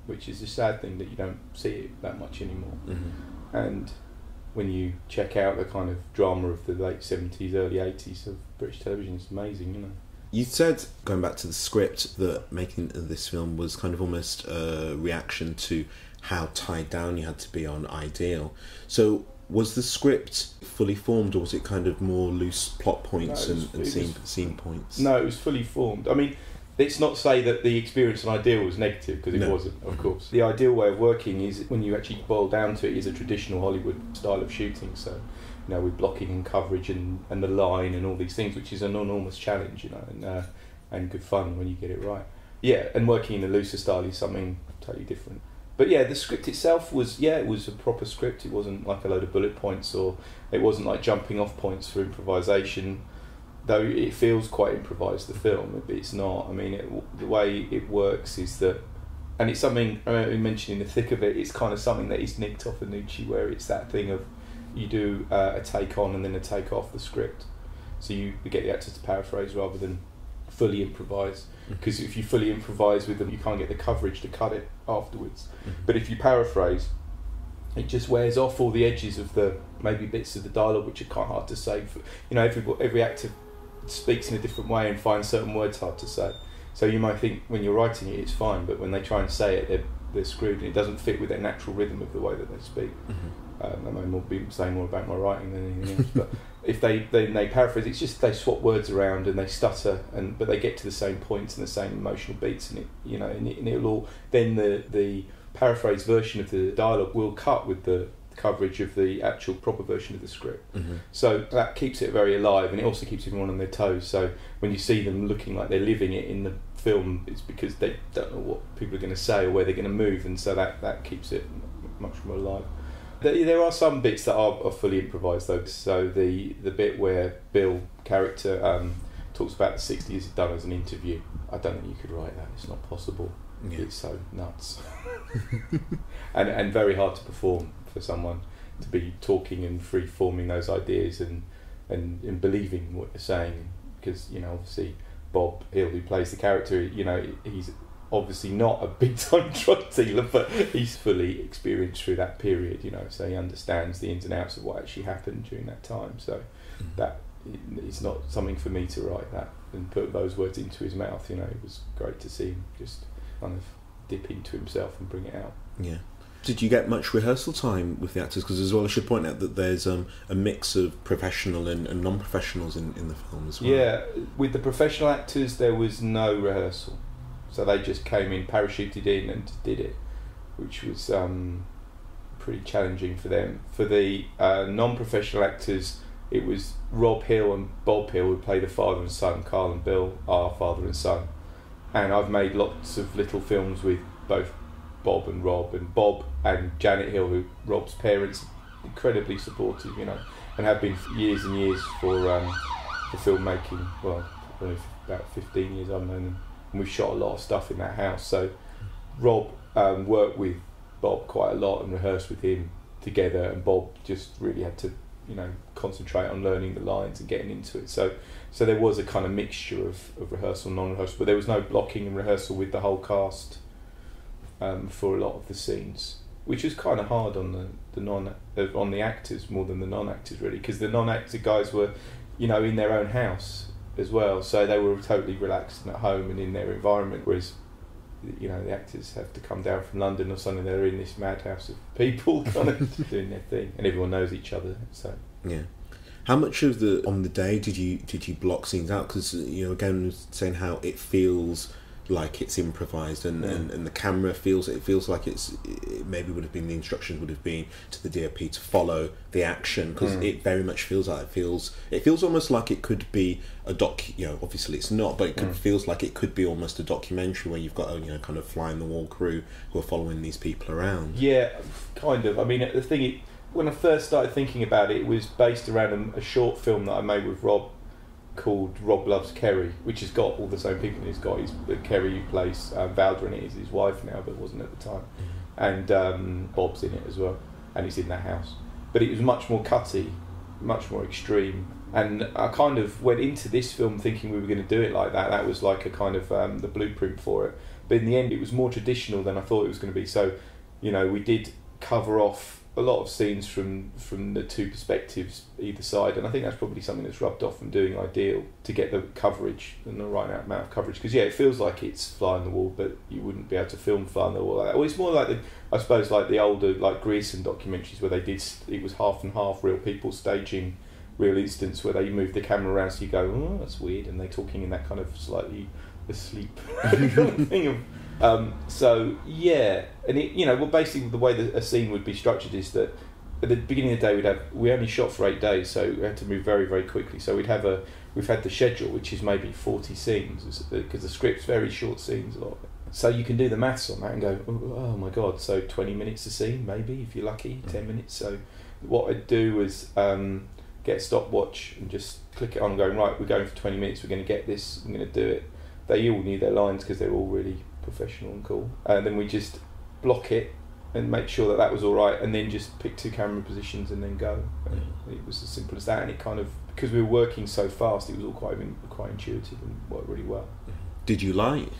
which is a sad thing that you don't see it that much anymore. Mm-hmm. And when you check out the kind of drama of the late 70s, early 80s of British television, it's amazing, you know. You said, going back to the script, that making this film was kind of almost a reaction to how tied down you had to be on Ideal. So was the script fully formed, or was it kind of more loose plot points and scene points? No, it was fully formed. I mean, let's not say that the experience on Ideal was negative, because it wasn't, of course. The ideal way of working is, when you actually boil down to it, is a traditional Hollywood style of shooting. So, you know, with blocking and coverage and the line and all these things, which is an enormous challenge, you know, and good fun when you get it right. Yeah, and working in a looser style is something totally different. But yeah, the script itself was, it was a proper script. It wasn't like a load of bullet points, or it wasn't like jumping off points for improvisation, though it feels quite improvised, the film. It's not. I mean, the way it works is that, and it's something I mentioned in the thick of it, it's kind of something that is nicked off of Nucci, where it's that thing of, you do a take on and then a take off the script. So you get the actors to paraphrase rather than fully improvise, because if you fully improvise with them, you can't get the coverage to cut it afterwards. But if you paraphrase, it just wears off all the edges of the maybe bits of the dialogue which are quite hard to say. You know, every actor speaks in a different way and finds certain words hard to say. So you might think when you're writing it, it's fine, but when they try and say it, they're screwed, and it doesn't fit with their natural rhythm of the way that they speak. I might be saying more about my writing than anything else, but if they paraphrase, it's just they swap words around and they stutter, but they get to the same points and the same emotional beats, and it'll all, then the paraphrased version of the dialogue will cut with the coverage of the actual proper version of the script. So that keeps it very alive, and it also keeps everyone on their toes. So when you see them looking like they're living it in the film, it's because they don't know what people are going to say or where they're going to move, and so that keeps it much more alive. There are some bits that are fully improvised though. So the bit where Bill character talks about the 60s done as an interview, I don't think you could write that. It's not possible. Yeah. It's so nuts and very hard to perform for someone to be talking and free forming those ideas and believing what you're saying, because, you know, obviously Bob Hill, who plays the character, you know, he's obviously not a big time drug dealer, but he's fully experienced through that period, you know, so he understands the ins and outs of what actually happened during that time. So that it's not something for me to write that and put those words into his mouth. You know, it was great to see him just kind of dip into himself and bring it out. Yeah. Did you get much rehearsal time with the actors? Because as well, I should point out that there's a mix of professional and non-professionals in the film as well. Yeah, with the professional actors there was no rehearsal, so they just came in, parachuted in and did it, which was pretty challenging for them. For the non-professional actors, it was Rob Hill and Bob Hill who play the father and son. Carl and Bill are father and son, and I've made lots of little films with both Bob and Rob, and Bob and Janet Hill, who Rob's parents, incredibly supportive, you know, and have been for years and years for filmmaking. Well, probably about 15 years I've known them, and we've shot a lot of stuff in that house. So Rob worked with Bob quite a lot and rehearsed with him together, and Bob just really had to, you know, concentrate on learning the lines and getting into it. So there was a kind of mixture of rehearsal and non-rehearsal, but there was no blocking and rehearsal with the whole cast for a lot of the scenes, which was kind of hard on the actors more than the non-actors, really, because the non-actor guys were, you know, in their own house as well, so they were totally relaxed and at home and in their environment, whereas, you know, the actors have to come down from London or something. They're in this madhouse of people kind of doing their thing, and everyone knows each other. So yeah. How much of on the day did you block scenes out? Because, you know, again, saying how it feels like it's improvised, and the camera feels like it maybe would have been, the instructions would have been to the DOP to follow the action, because it very much feels like it feels almost like it could be a you know, obviously it's not, but it feels like it could be almost a documentary where you've got a, you know, kind of fly in the wall crew who are following these people around. Yeah, kind of. I mean, the thing, when I first started thinking about it, it was based around a short film that I made with Rob called Rob Loves Kerry, which has got all the same people. He's got Kerry, who plays Valda in it, is his wife now, but wasn't at the time, and Bob's in it as well, and he's in that house. But it was much more cutty, much more extreme, and I kind of went into this film thinking we were going to do it like that. That was like a kind of the blueprint for it. But in the end, it was more traditional than I thought it was going to be. So, you know, we did cover off a lot of scenes from the two perspectives either side, and I think that's probably something that's rubbed off from doing Ideal, to get the coverage and the right amount of coverage, because it feels like it's fly on the wall, but you wouldn't be able to film fly on the wall like that. Well, it's more like I suppose like the older like Grierson documentaries where it was half and half, real people staging real incidents where they move the camera around, so you go, oh, that's weird, and they're talking in that kind of slightly asleep thing of. So yeah, and it, you know, well, basically the way that a scene would be structured is that at the beginning of the day we only shot for 8 days, so we had to move very, very quickly. So we've had the schedule, which is maybe 40 scenes, because the script's very short scenes, a lot of it. So you can do the maths on that and go, oh my god, so 20 minutes a scene, maybe, if you're lucky, 10 minutes. So what I'd do was get a stopwatch and just click it on and go, right, we're going for 20 minutes, we're going to get this, I'm going to do it. They all knew their lines because they're all really professional and cool, and then we just block it and make sure that was all right, and then just pick 2 camera positions and then go. And it was as simple as that, and it kind of, because we were working so fast, it was all quite intuitive and worked really well. Did you light?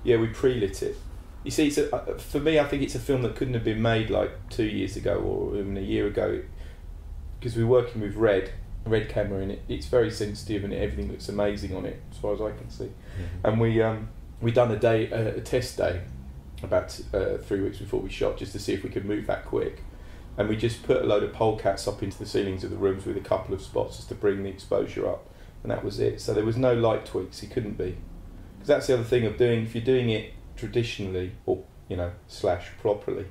Yeah, we pre-lit it. You see, for me, I think it's a film that couldn't have been made like 2 years ago or even a year ago, because we're working with red camera in it. It's very sensitive and everything looks amazing on it as far as I can see. And we done a test day about 3 weeks before we shot, just to see if we could move that quick, and we just put a load of polecats up into the ceilings of the rooms with a couple of spots just to bring the exposure up, and that was it. So there was no light tweaks. It couldn't be, because that's the other thing of doing, if you're doing it traditionally or, you know, / properly,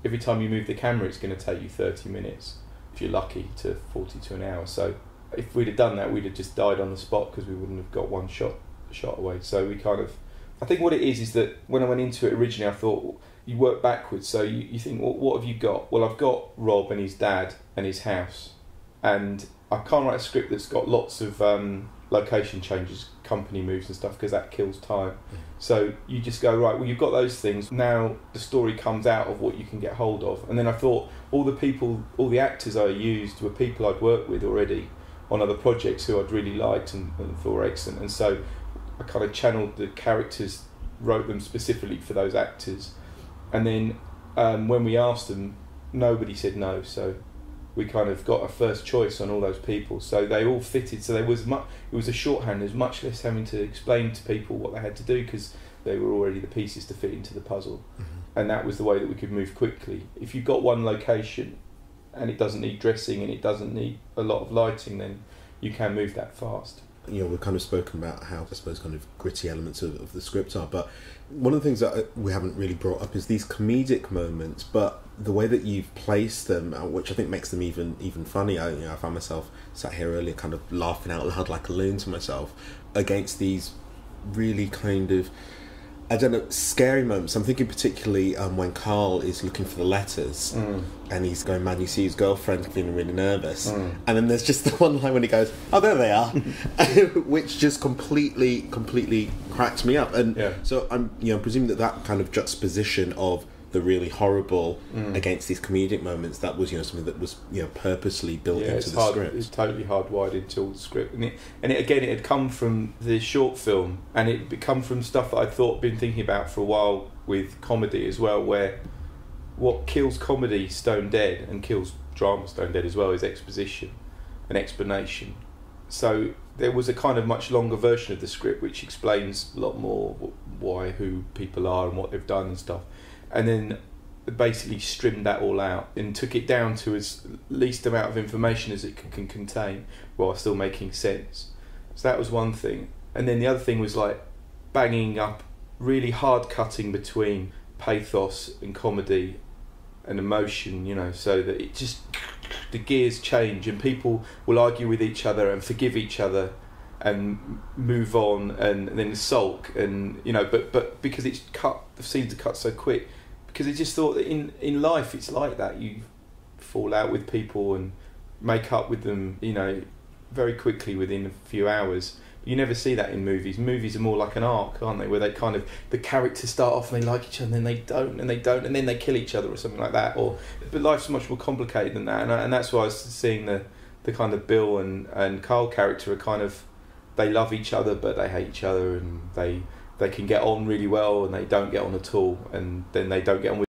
every time you move the camera it's going to take you 30 minutes if you're lucky to 40 to an hour. So if we'd have done that, we'd have just died on the spot, because we wouldn't have got one shot away. So we kind of, I think what it is that when I went into it originally, I thought you work backwards. So you think, well, what have you got? Well, I've got Rob and his dad and his house, and I can't write a script that's got lots of location changes, company moves and stuff, because that kills time. So you just go, right, well, you've got those things, now the story comes out of what you can get hold of. And then I thought all the actors I used were people I'd worked with already on other projects who I'd really liked and thought were excellent, and so I kind of channeled the characters, wrote them specifically for those actors, and then when we asked them, nobody said no, so we kind of got a first choice on all those people, so they all fitted. So it was a shorthand. There's much less having to explain to people what they had to do, because they were already the pieces to fit into the puzzle. And that was the way that we could move quickly. If you've got one location and it doesn't need dressing and it doesn't need a lot of lighting, then you can move that fast. You know, we've kind of spoken about how, I suppose, kind of gritty elements of the script are, but one of the things that we haven't really brought up is these comedic moments, but the way that you've placed them, which I think makes them even funnier. I found myself sat here earlier kind of laughing out loud like a loon to myself against these really kind of, I don't know, scary moments. I'm thinking particularly when Carl is looking for the letters and he's going mad. You see his girlfriend feeling really nervous, and then there's just the one line when he goes, "Oh, there they are," which just completely cracked me up. And so I'm presuming that kind of juxtaposition of the really horrible against these comedic moments, that was something that was purposely built into the script. It's totally hardwired into all the script, and it had come from the short film, and it had come from stuff that I'd been thinking about for a while with comedy as well, where what kills comedy stone dead and kills drama stone dead as well is exposition and explanation. So there was a kind of much longer version of the script which explains a lot more who people are and what they've done and stuff. And then basically trimmed that all out and took it down to as least amount of information as it can contain while still making sense. So that was one thing. And then the other thing was like banging up, really hard cutting between pathos and comedy and emotion, so that it just, the gears change and people will argue with each other and forgive each other and move on and then sulk, and but because it's cut, the scenes are cut so quick, because I just thought that in life it's like that. You fall out with people and make up with them very quickly within a few hours. You never see that in movies. Movies are more like an arc, aren't they, where they kind of, the characters start off and they like each other and then they don't and then they kill each other or something like that. But life's much more complicated than that, and that's why I was seeing the kind of Bill and Carl character are kind of, they love each other but they hate each other, and they they can get on really well and they don't get on at all, and then they don't get on with